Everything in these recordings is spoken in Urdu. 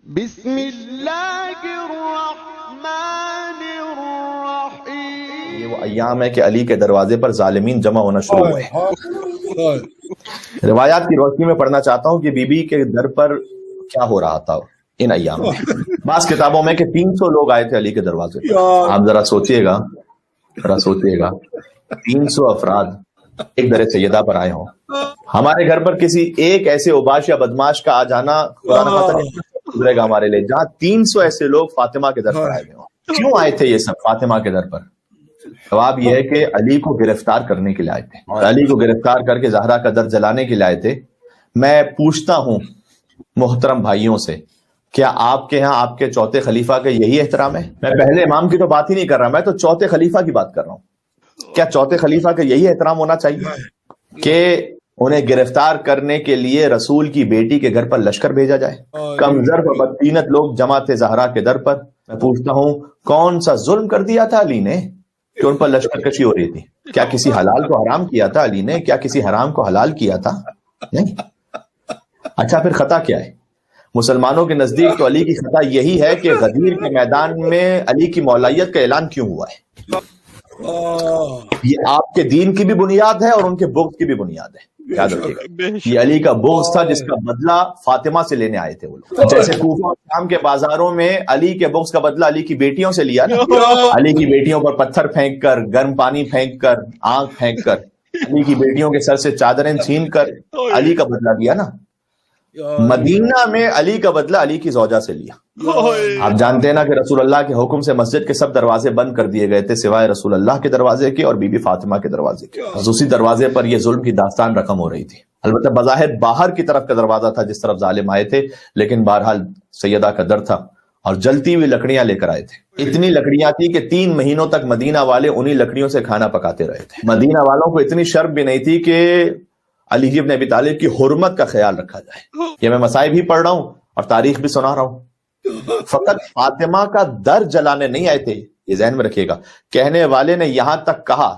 بسم اللہ الرحمن الرحیم۔ یہ وہ ایام ہے کہ علی کے دروازے پر ظالمین جمع ہونا شروع ہوئے۔ روایات کی روشنی میں پڑھنا چاہتا ہوں کہ بی بی کے در پر کیا ہو رہا تھا ان ایام میں۔ بعض کتابوں میں کہ 300 لوگ آئے تھے علی کے دروازے پر۔ آپ ذرا سوچئے گا 300 افراد ایک در سیدہ پر آئے ہوں۔ ہمارے گھر پر کسی ایک ایسے اوباش یا بدماش کا آ جانا قرآن گزرے گا ہمارے لیے، جہاں 300 ایسے لوگ فاطمہ کے در پر آئے ہوں۔ کیوں آئے تھے یہ سب فاطمہ کے در پر؟ جواب یہ ہے کہ علی کو گرفتار کرنے کے لیے آئے تھے، اور علی کو گرفتار کر کے زہرا کا در جلانے کے لیے آئے تھے۔ میں پوچھتا ہوں محترم بھائیوں سے، کیا آپ کے ہاں آپ کے چوتھے خلیفہ کا یہی احترام ہے؟ میں پہلے امام کی تو بات ہی نہیں کر رہا، میں تو چوتھے خلیفہ کی بات کر رہا ہوں۔ کیا چوتھے خلیفہ کا یہی احترام ہونا چاہیے کہ انہیں گرفتار کرنے کے لیے رسول کی بیٹی کے گھر پر لشکر بھیجا جائے؟ کم ظرف و بدطینت لوگ جمع تھے زہرا کے در پر۔ میں پوچھتا ہوں کون سا ظلم کر دیا تھا علی نے کہ ان پر لشکر کشی ہو رہی تھی؟ کیا کسی حلال کو حرام کیا تھا علی نے؟ کیا کسی حرام کو حلال کیا تھا؟ نہیں۔ اچھا پھر خطا کیا ہے؟ مسلمانوں کے نزدیک تو علی کی خطا یہی ہے کہ غدیر کے میدان میں علی کی مولائیت کا اعلان کیوں ہوا ہے۔ یہ آپ کے دین کی بھی بنیاد ہے اور ان کے بغض کی بھی بنیاد ہے، یاد رکھیے گا۔ یہ علی کا بغض تھا جس کا بدلہ فاطمہ سے لینے آئے تھے وہ لوگ۔ جیسے کوفہ اور شام کے بازاروں میں علی کے بغض کا بدلہ علی کی بیٹیوں سے لیا نا، علی کی بیٹیوں پر پتھر پھینک کر، گرم پانی پھینک کر، آگ پھینک کر، علی کی بیٹیوں کے سر سے چادریں چھین کر علی کا بدلہ لیا نا۔ مدینہ میں علی کا بدلہ علی کی زوجہ سے لیا۔ آپ جانتے ہیں نا کہ رسول اللہ کے حکم سے مسجد کے سب دروازے بند کر دیے گئے تھے سوائے رسول اللہ کے دروازے کے اور بی بی فاطمہ کے دروازے کے۔ اسی دروازے پر یہ ظلم کی داستان رقم ہو رہی تھی۔ البتہ بظاہر باہر کی طرف کا دروازہ تھا جس طرف ظالم آئے تھے، لیکن بہرحال سیدہ کا در تھا اور جلتی ہوئی لکڑیاں لے کر آئے تھے۔ اتنی لکڑیاں تھی کہ 3 مہینوں تک مدینہ والے انہی لکڑیوں سے کھانا پکاتے رہے تھے۔ مدینہ والوں کو اتنی شرم بھی نہیں تھی کہ علی ابن ابی طالب کی حرمت کا خیال رکھا جائے۔ یہ میں مصائب بھی پڑھ رہا ہوں اور تاریخ بھی سنا رہا ہوں۔ فقط فاطمہ کا در جلانے نہیں آئے تھے، یہ ذہن میں رکھیے گا۔ کہنے والے نے یہاں تک کہا،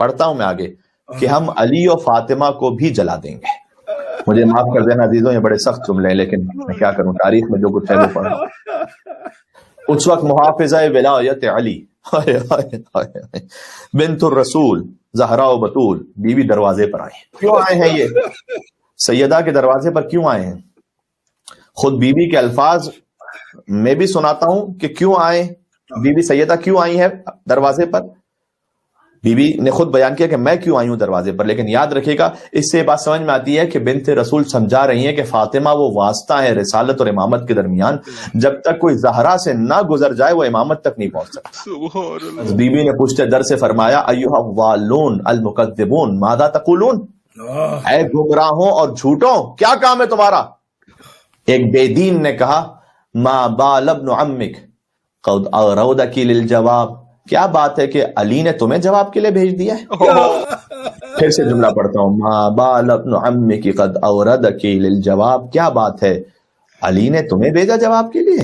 پڑھتا ہوں میں آگے، کہ ہم علی اور فاطمہ کو بھی جلا دیں گے۔ مجھے معاف کر دینا عزیزوں، یہ بڑے سخت جملے ہیں، لیکن میں کیا کروں، تاریخ میں جو کچھ ہے وہ پڑھا۔ اس وقت محافظہ ولایت علی بنت الرسول زہرا و بطول بی بی دروازے پر آئے۔ کیوں آئے ہیں یہ؟ سیدہ کے دروازے پر کیوں آئے ہیں؟ خود بی بی کے الفاظ میں بھی سناتا ہوں کہ کیوں آئے، بی بی سیدہ کیوں آئی ہے دروازے پر۔ بی بی نے خود بیان کیا کہ میں کیوں آئی ہوں دروازے پر، لیکن یاد رکھیے گا اس سے بات سمجھ میں آتی ہے کہ بنت رسول سمجھا رہی ہیں کہ فاطمہ وہ واسطہ ہے رسالت اور امامت کے درمیان، جب تک کوئی زہرا سے نہ گزر جائے وہ امامت تک نہیں پہنچ سکتا۔ بی بی نے پوچھتے در سے فرمایا ایھا الضالون المکذبون ماذا تقولون، اے گمراہوں اور جھوٹوں کیا کام ہے تمہارا؟ ایک بے دین نے کہا ما بال ابن عمک قد اغرودک للجواب، کیا بات ہے کہ علی نے تمہیں جواب کے لیے بھیج دیا ہے؟ پھر سے جملہ پڑھتا ہوں، ما بال ابن عمک قد اغردک للجواب، کیا بات ہے علی نے تمہیں بھیجا جواب کے لیے؟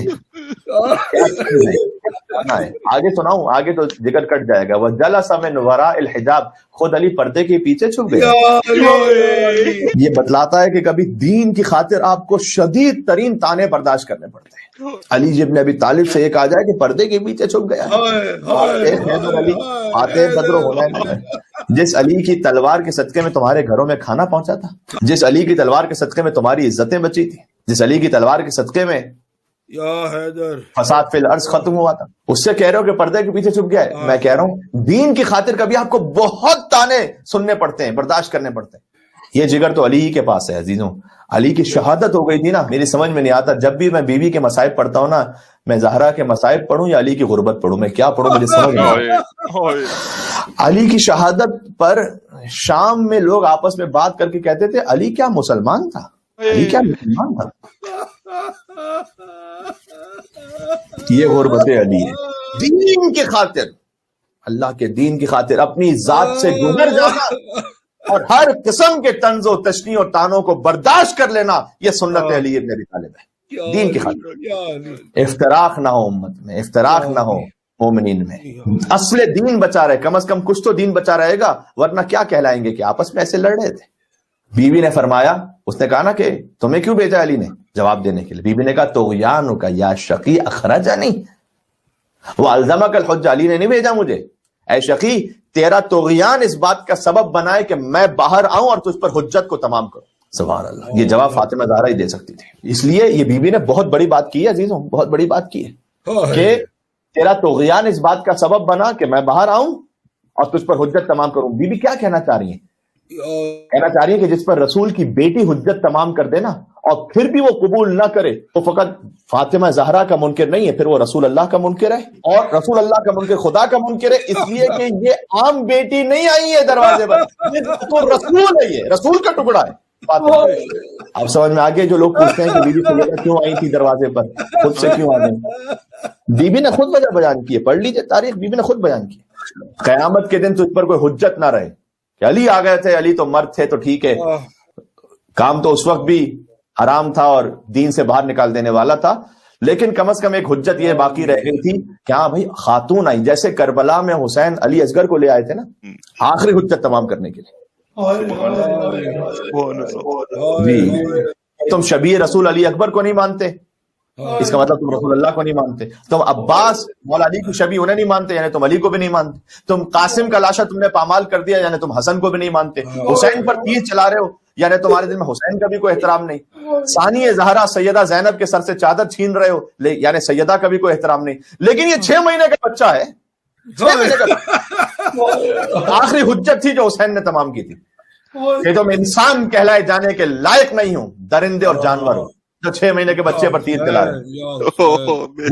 آگے سناؤں، آگے تو ذکر کٹ جائے گا۔ وَجَلَسَ مِنْ وَرَاءِ الْحِجَابِ، خود علی پردے کے پیچھے چھپ گیا۔ یہ بتلاتا ہے کہ کبھی دین کی خاطر آپ کو شدید ترین تانے برداشت کرنے پڑتے ہیں۔ علی ابن ابی طالب سے ایک آ جائے کہ پردے کے پیچھے چھپ گیا، آتے بدر ہونا ہے۔ جس علی کی تلوار کے صدقے میں تمہارے گھروں میں کھانا پہنچا تھا، جس علی کی تلوار کے صدقے میں تمہاری عزتیں بچی تھی، جس علی کی تلوار کے صدقے میں فساد فی الارض ختم ہوا تھا، اس سے کہہ رہے ہو کہ پردے کے پیچھے چھپ گیا ہے۔ میں کہہ رہا ہوں دین کی خاطر کبھی آپ کو بہت تانے سننے پڑتے ہیں، برداشت کرنے پڑتے ہیں۔ یہ جگر تو علی ہی کے پاس ہے عزیزوں۔ علی کی شہادت ہو گئی تھی نا، میری سمجھ میں نہیں آتا جب بھی میں بیوی کے مصائب پڑھتا ہوں نا، میں زہرا کے مصائب پڑھوں یا علی کی غربت پڑھوں، میں کیا پڑھوں مجھے سمجھ نہیں آتا۔ علی کی شہادت پر شام میں لوگ آپس میں بات کر کے کہتے تھے علی کیا مسلمان تھا، علی کیا مسلمان تھا۔ یہ غربت علی ہے، دین کی خاطر، اللہ کے دین کی خاطر اپنی ذات سے گزر جانا اور ہر قسم کے طنز و تشنیع اور تانوں کو برداشت کر لینا، یہ سنت علی ابن ابی طالب ہے۔ دین کی خاطر افتراق نہ ہو، امت میں افتراق نہ ہو، مومنین میں اصل دین بچا رہے، کم از کم کچھ تو دین بچا رہے گا، ورنہ کیا کہلائیں گے کہ آپس میں ایسے لڑ رہے تھے۔ بیوی نے فرمایا, اس نے کہا نا کہ تمہیں کیوں بھیجا علی نے, جواب دینے کے لیے. بیوی نے کہا طغیانک یا شقی اخرجنی والزمک الحج, علی نے نہیں بھیجا مجھے, اے شقی تیرا طغیان اس بات کا سبب بنائے کہ میں باہر آؤں اور تجھ پر حجت کو تمام کروں. سبحان اللہ, یہ جواب فاطمہ زہرا ہی دے سکتی تھی. اس لیے یہ بیوی نے بہت بڑی بات کی ہے عزیزوں, بہت بڑی بات کی ہے کہ تیرا طغیان اس بات کا سبب بنا کہ میں باہر آؤں اور تجھ پر حجت تمام کروں. بیوی کیا کہنا چاہ رہی ہیں؟ کہنا چاہ رہی ہے کہ جس پر رسول کی بیٹی حجت تمام کر دینا اور پھر بھی وہ قبول نہ کرے تو فقط فاطمہ زہرا کا منکر نہیں ہے, پھر وہ رسول اللہ کا منکر ہے, اور رسول اللہ کا منکر خدا کا منکر ہے, اس لیے کہ یہ عام بیٹی نہیں آئی ہے دروازے پر, تو رسول ہے, یہ رسول کا ٹکڑا ہے. اب سمجھ میں آگے جو لوگ پوچھتے ہیں کہ بی بی سیدہ کیوں آئی تھی دروازے پر, خود سے کیوں آ گئی؟ بی بی نے خود وجہ بیان کی ہے, پڑھ لیجئے تاریخ, بی بی نے خود بیان کی. قیامت کے دن تجھ پر کوئی حجت نہ رہے کہ علی آ گئے تھے, علی تو مرد تھے تو ٹھیک ہے, کام تو اس وقت بھی حرام تھا اور دین سے باہر نکال دینے والا تھا, لیکن کم از کم ایک حجت یہ باقی رہ گئی تھی کہ ہاں بھائی خاتون آئی, جیسے کربلا میں حسین علی اصغر کو لے آئے تھے نا آخری حجت تمام کرنے کے لیے. جی تم شبیہ رسول علی اکبر کو نہیں مانتے, اس کا مطلب تم رسول اللہ کو نہیں مانتے. تم عباس مولا علی کی شبیہ انہیں نہیں مانتے, یعنی تم علی کو بھی نہیں مانتے. تم قاسم کا لاشا تم نے پامال کر دیا, یعنی تم حسن کو بھی نہیں مانتے. حسین پر تیر چلا رہے ہو, یعنی تمہارے دل میں حسین کا بھی کوئی احترام نہیں. ثانی زہرا سیدہ زینب کے سر سے چادر چھین رہے ہو, یعنی سیدہ کا بھی کوئی احترام نہیں. لیکن یہ 6 مہینے کا بچہ ہے, 6 مہینے کا آخری حجت تھی جو حسین نے تمام کی تھی کہ تم انسان کہلائے جانے کے لائق نہیں ہو, درندے اور جانور ہو جو 6 مہینے کے بچے پر تیر چلا رہے.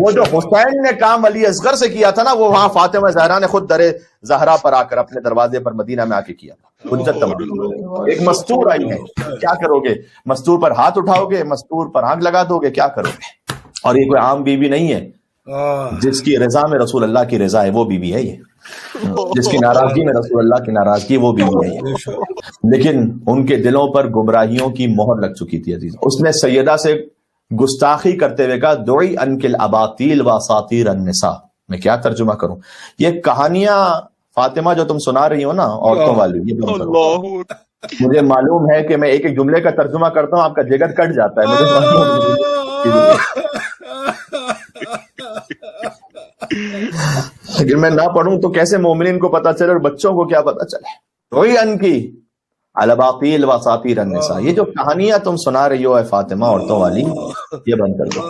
وہ جو حسین نے کام علی اصغر سے کیا تھا نا, وہ وہاں فاطمہ زہرا نے خود در زہرا پر آ کر اپنے دروازے پر مدینہ میں آ کے کیا. حجت تمام. ایک مستور آئی ہے, کیا کرو گے؟ مستور پر ہاتھ اٹھاؤ گے, مستور پر آنکھ لگا دو گے, کیا کرو گے؟ اور یہ کوئی عام بیوی نہیں ہے, جس کی رضا میں رسول اللہ کی رضا ہے وہ بیوی ہے, یہ جس کی ناراضگی میں رسول اللہ کی ناراضگی وہ بیوی ہے. لیکن ان کے دلوں پر گمراہیوں کی مہر لگ چکی تھی عزیز. اس نے سیدہ سے گستاخی کرتے ہوئے کہا دعی انکل اباطیل و اساطیر النساء. میں کیا ترجمہ کروں؟ یہ کہانیاں فاطمہ جو تم سنا رہی ہو نا عورتوں والی, یہ مجھے معلوم ہے کہ میں ایک ایک جملے کا ترجمہ کرتا ہوں, آپ کا جگر کٹ جاتا ہے, مجھے معلوم. اگر میں نہ پڑھوں تو کیسے مومنین کو پتا چلے اور بچوں کو کیا پتا چلے؟ وہی ان کی الاباطیل و اساطیر النساء. یہ جو کہانیاں تم سنا رہی ہو اے فاطمہ عورتوں والی, یہ بند کر دو.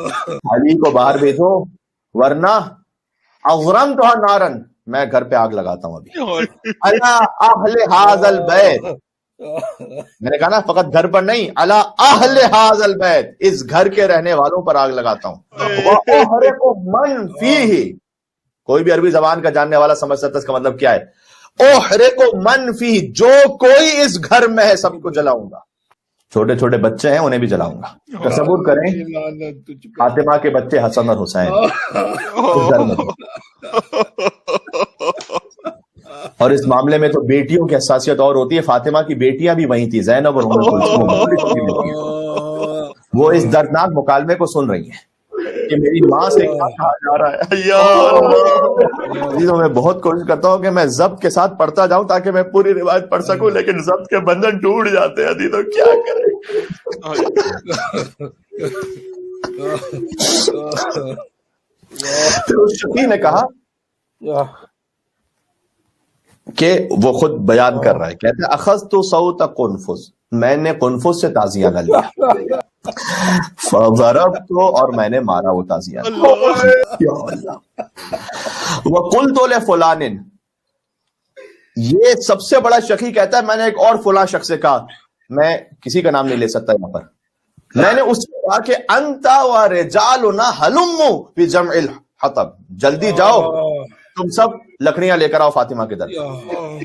علی کو باہر بھیجو ورنہ اغرمتھا نارن, میں گھر پہ آگ لگاتا ہوں ابھی. الا اہل ھذا البیت, میں نے کہا نا فقط گھر پر نہیں, الا اہل ھذا البیت, اس گھر کے رہنے والوں پر آگ لگاتا ہوں. واحرق من فیہ, کوئی بھی عربی زبان کا جاننے والا سمجھ سکتا ہے اس کا مطلب کیا ہے. احرق من فیہ, جو کوئی اس گھر میں ہے سب کو جلاؤں گا. چھوٹے چھوٹے بچے ہیں انہیں بھی جلاؤں گا. تصور کریں فاطمہ کے بچے حسن اور حسین اس گھر میں, اور اس معاملے میں تو بیٹیوں کی حساسیت اور ہوتی ہے. فاطمہ کی بیٹیاں بھی وہیں تھی, زینب اور ام کلثوم. وہ اس دردناک مکالمے کو سن رہی ہیں کہ میری ماں سے کیا کہا جا رہا ہے. میں بہت کوشش کرتا ہوں کہ میں ضبط کے ساتھ پڑھتا جاؤں تاکہ میں پوری روایت پڑھ سکوں, لیکن ضبط کے بندھن ٹوٹ جاتے ہیں تو کیا کریں. پھر اس شفیع نے کہا کہ وہ خود بیان کر رہا ہے, کہتے ہیں اخذت صوت قنفذ, میں نے قنفذ سے تازیہ نہ لیا, فضربت, اور میں نے مارا وہ تازیہ. وقلت لفلان, یہ سب سے بڑا شقی کہتا ہے میں نے ایک اور فلاں شخص سے کہا, میں کسی کا نام نہیں لے سکتا یہاں پر, میں نے اس سے کہا کہ انت ورجالنا ہلموا بجمع الحطب, جلدی جاؤ تم سب لکڑیاں لے کر آؤ فاطمہ کے در,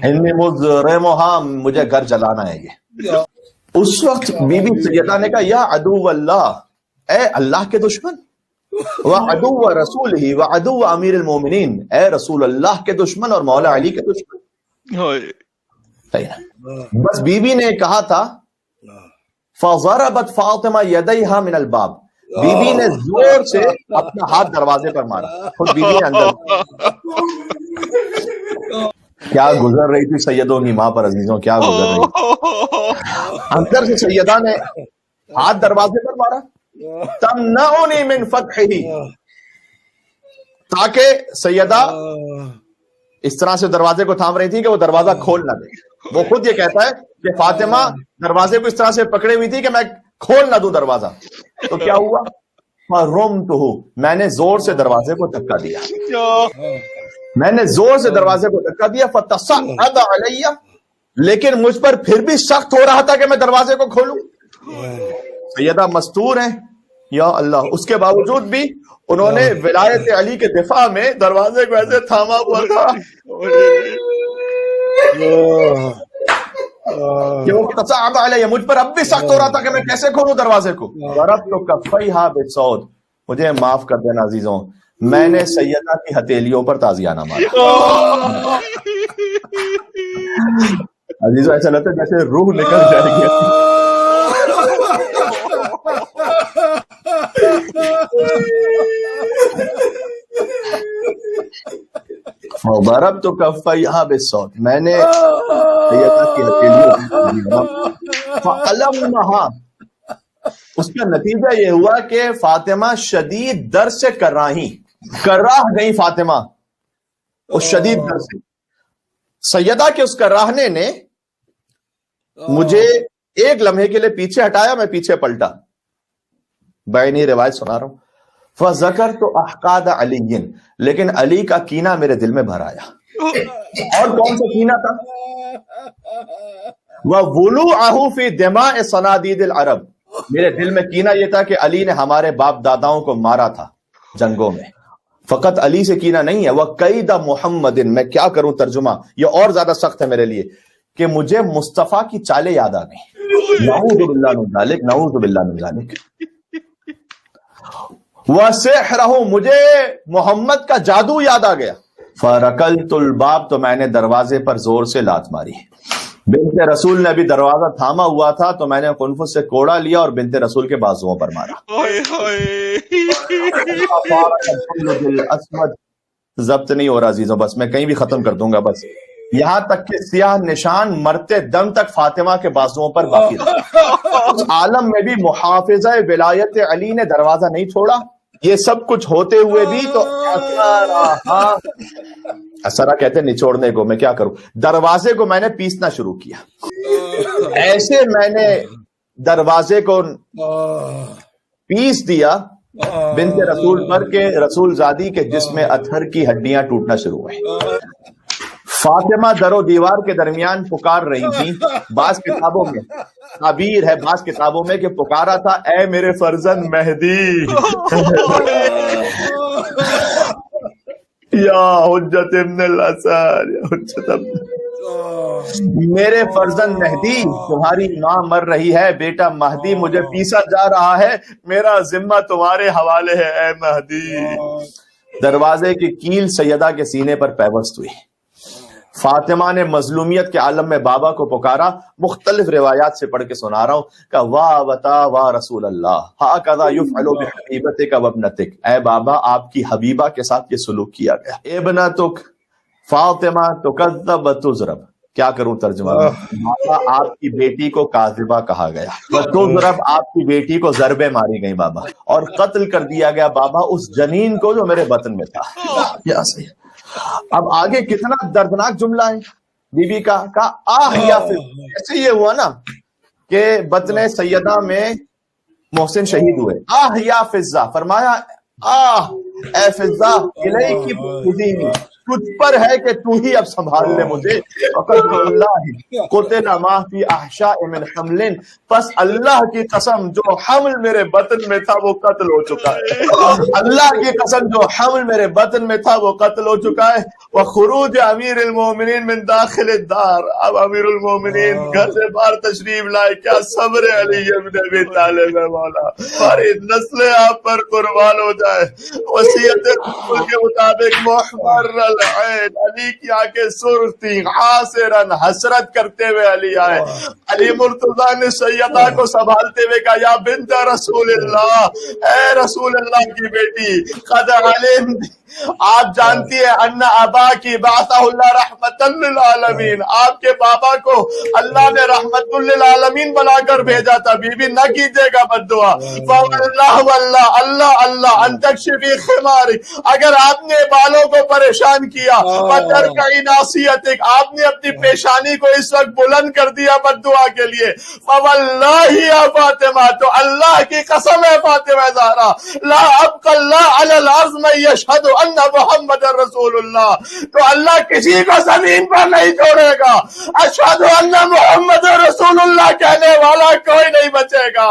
انی مضرمھا, مجھے گھر جلانا ہے یہ. اس وقت بی بی سیدہ نے کہا یا عدو اللہ, اے اللہ کے دشمن, وعدو رسولہ وعدو امیر المومنین, اے رسول اللہ کے دشمن اور مولا علی کے دشمن. بس بی بی نے کہا تھا فضربت فاطمہ یدیہا من الباب, بی بی نے زور سے اپنا ہاتھ دروازے پر مارا, خود بی بی نے اندر. کیا گزر رہی تھی سیدوں کی ماں پر عزیزوں، کیا گزر رہی تھی. اندر سے سیدہ نے ہاتھ دروازے پر مارا، تمنعنی من فتحہ، تاکہ سیدہ اس طرح سے دروازے کو تھام رہی تھی کہ وہ دروازہ کھول نہ دے. وہ خود یہ کہتا ہے کہ فاطمہ دروازے کو اس طرح سے پکڑے ہوئی تھی کہ میں کھول نہ دوں دروازہ. تو کیا ہوا؟ میں نے زور سے دروازے کو دھکا دیا، میں نے زور سے دروازے کو دھکا دیا. فتصعد علی، لیکن مجھ پر پھر بھی سخت ہو رہا تھا کہ میں دروازے کو کھولوں. سیدہ مستور ہیں، یا اللہ، اس کے باوجود بھی انہوں نے ولایت علی کے دفاع میں دروازے کو ایسے تھاما ہوا تھا کہ وہ تصعد علی، مجھ پر اب بھی سخت ہو رہا تھا کہ میں کیسے کھولوں دروازے کو. ضربت کفیہا بالصوت، مجھے معاف کر دینا عزیزوں، میں نے سیدہ کی ہتھیلیوں پر تازیانہ مارا. عزیزوں ایسا لگتا ہے جیسے روح نکل جائے گی. ضربت کفیہا بالصوت، میں نے سیدہ کی ہتھیلیوں فألمہا. اس کا نتیجہ یہ ہوا کہ فاطمہ شدید درد سے کراہ گئی. فاطمہ اس شدید درد سے، سیدہ کے اس کراہنے نے مجھے ایک لمحے کے لیے پیچھے ہٹایا، میں پیچھے پلٹا. بعینی روایت سنا رہا ہوں. فذکرت احقاد علی، لیکن علی کا کینہ میرے دل میں بھر آیا. اور کون سا کینہ تھا؟ وولوعہ فی دماء صنادید العرب، میرے دل میں کینہ یہ تھا کہ علی نے ہمارے باپ داداؤں کو مارا تھا جنگوں میں. فقط علی سے کینہ نہیں ہے، وَقَیْدَ مُحَمَّدٍ، میں کیا کروں ترجمہ، یہ اور زیادہ سخت ہے میرے لیے، کہ مجھے مصطفیٰ کی چالیں یاد آ گئیں. نعوذ باللہ من ذالک، نعوذ باللہ من ذالک. وَسِحْرَهُ، مجھے محمد کا جادو یاد آ گیا. فَرَكَلْتُ الْبَابَ، تو میں نے دروازے پر زور سے لات ماری. بنت رسول نے ابھی دروازہ تھاما ہوا تھا تو میں نے قنفذ سے کوڑا لیا اور بنت رسول کے بازوؤں پر مارا. ضبط نہیں ہو رہا عزیزوں، بس میں کہیں بھی ختم کر دوں گا. بس یہاں تک کہ سیاہ نشان مرتے دم تک فاطمہ کے بازوؤں پر باقی رہا. اس عالم میں بھی محافظہ ولایت علی نے دروازہ نہیں چھوڑا. یہ سب کچھ ہوتے ہوئے بھی تو اسرا کہتے ہیں نچوڑنے کو، میں کیا کروں، دروازے کو میں نے پیسنا شروع کیا. ایسے میں نے دروازے کو پیس دیا بنت رسول پر کہ رسول زادی کے جسم اطہر کی ہڈیاں ٹوٹنا شروع ہوئی. فاطمہ در و دیوار کے درمیان پکار رہی تھی. بعض کتابوں میں تعبیر ہے، بعض کتابوں میں کہ پکارا تھا اے میرے فرزند مہدی، یا حجت ابن الحسن، یا حجت میرے فرزند مہدی، تمہاری ماں مر رہی ہے، بیٹا مہدی مجھے پیسا جا رہا ہے، میرا ذمہ تمہارے حوالے ہے اے مہدی. دروازے کی کیل سیدہ کے سینے پر پیوست ہوئی. فاطمہ نے مظلومیت کے عالم میں بابا کو پکارا. مختلف روایات سے پڑھ کے سنا رہا ہوں کہ واہ وتا واہ رسول اللہ ہاکذا یفعل بحبیبتک وابنتک، اے بابا آپ کی حبیبہ کے ساتھ یہ سلوک کیا گیا. ابنتک فاطمہ تکذب وتضرب، کیا کروں ترجمہ، بابا آپ کی بیٹی کو کاذبہ کہا گیا، وتضرب آپ کی بیٹی کو ضربیں ماری گئی بابا، اور قتل کر دیا گیا بابا اس جنین کو جو میرے بطن میں تھا. کیا صحیح. اب آگے کتنا دردناک جملہ ہے بی بی کا آہ یا ایسے یہ ہوا نا کہ بطن سیدہ میں محسن شہید ہوئے. آہ یا فضہ، فرمایا آہ اے فضہ الیکی خذینی، تجھ پر ہے کہ تو ہی اب سنبھال لے مجھے. وقد اللہ قتل ما فی احشاء من حمل، پس اللہ کی قسم جو حمل میرے بطن میں تھا وہ قتل ہو چکا ہے. اللہ کی قسم جو حمل میرے بطن میں تھا وہ قتل ہو چکا ہے. وخروج امیر المومنین من داخل الدار، اب امیر المومنین گھر سے باہر تشریف لائے. کیا صبر علی ابن ابی طالب ہے مولا، ہماری نسل آپ پر قربان ہو جائے. وصیت کے مطابق محمر العین، علی کی آنکھیں سرخ تھی، عاصرن حسرت کرتے ہوئے علی آئے. علی مرتضیٰ نے سیدہ کو سنبھالتے ہوئے کہا یا بنت رسول اللہ، اے رسول اللہ کی بیٹی، قد علم آپ جانتی ہے ان ابا کی بعثہ اللہ رحمت للعالمین، آپ کے بابا کو اللہ نے رحمت للعالمین بنا کر بھیجا تھا. بی بی نہ کیجیے گا بد دعا. فواللہ واللہ اللہ اللہ ان تکشفی خماری، اگر آپ نے بالوں کو پریشان کیا، وترکعی ناصیتک، آپ نے اپنی پیشانی کو اس وقت بلند کر دیا بد دعا کے لیے، فواللہ یا فاطمہ، تو اللہ کی قسم ہے فاطمہ زہرا، لا ابقى اللہ علی الارض من یشہد ان محمد رسول اللہ، تو اللہ کسی کو زمین پر نہیں چھوڑے گا اشہد ان محمد رسول اللہ کہنے والا کوئی نہیں بچے گا.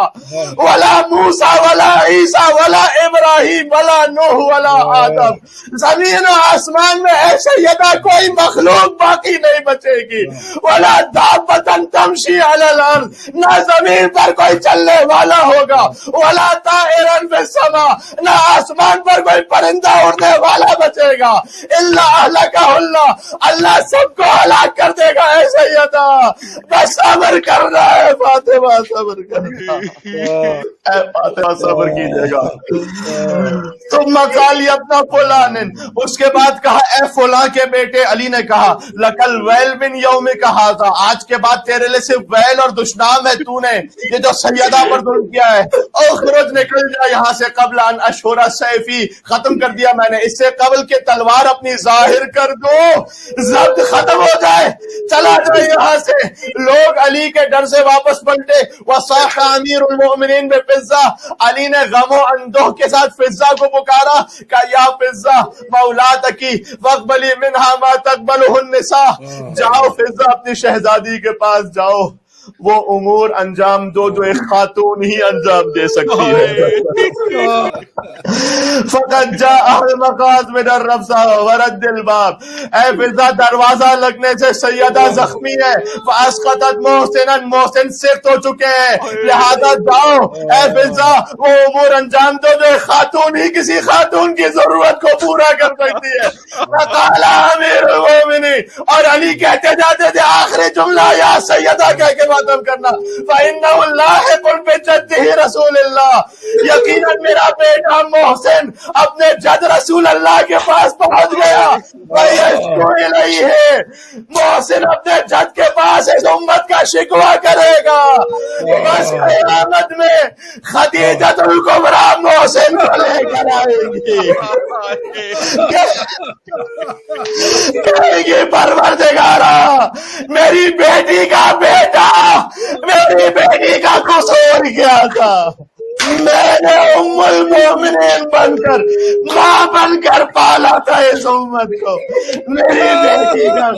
ولا موسیٰ ولا عیسیٰ ولا ابراہیم ولا نوح ولا آدم، زمین و آسمان میں اے سیدہ کوئی مخلوق باقی نہیں بچے گی. ولا دابۃ تمشی علی الارض، نہ زمین پر کوئی چلنے والا ہوگا. ولا طائر فی السماء، نہ آسمان پر کوئی پرندہ اڑنے والا بچے گا. الا اہلکہ اللہ، اللہ سب کو ہلاک کر دے گا. اے سیدہ بس صبر کرنا ہے فاطمہ، صبر کرنا اے فاطمہ، صبر کیجیے گا. ثم قال ابن فلان، اس کے بعد کہا اے فلاں کے بیٹے. علی نے کہا لکل ویل من یومک ھذا، آج کے بعد تیرے لیے صرف ویل اور دشنام ہے، تو نے یہ جو سیدہ پر ظلم کیا ہے. اخرج، نکل جا یہاں سے، قبل ان اشہر سیفی، ختم کر دیا میں نے، اس سے قبل کہ تلوار اپنی ظاہر کر دو، ضبط ختم ہو جائے، چلا جائے یہاں سے. لوگ علی کے ڈر سے واپس پلٹے. وصاح امیر المؤمنین بفزہ، علی نے غم و اندوہ کے ساتھ فزہ کو پکارا کہ یا فزہ مولاتکی واقبلی منہا ما تقبلہ النساء، جاؤ فزہ اپنی شہزادی کے پاس جاؤ، وہ امور انجام دو جو ایک خاتون ہی انجام دے سکتی ہے. فقط جاء المقاص من الرفسہ ورد الباب، اے فضا دروازہ لگنے سے سیدہ زخمی ہے. فاسقطت محسنا، محسن سخت ہو چکے ہیں، لہذا جاؤ اے فضا وہ امور انجام دو جو ایک خاتون ہی کسی خاتون کی ضرورت کو پورا کر سکتی ہے. فقال امیر المؤمنین، اور علی کہتے جاتے تھے آخری جملہ یا سیدہ کہہ کے ختم کرنا، فَإِنَّهُ اللَّاحِقٌ بِجَدِّهِ رسول اللہ، یقیناً میرا بیٹا محسن اپنے جد رسول اللہ کے پاس پہنچ گیا. وَيَشْكُو إِلَيْهِ، محسن اپنے جد کے پاس اس امت کا شکوہ کرے گا. بس قیامت میں خدیجۃ الکبریٰ محسن کو لے کر آئے گی، کہے گی پروردگارا میری بیٹی کا بیٹا، میری بیٹی کا قصور کیا تھا، میں نے ام المومنین بن کر، ماں بن کر پالا تھا اس امت کو، میری بیٹی کا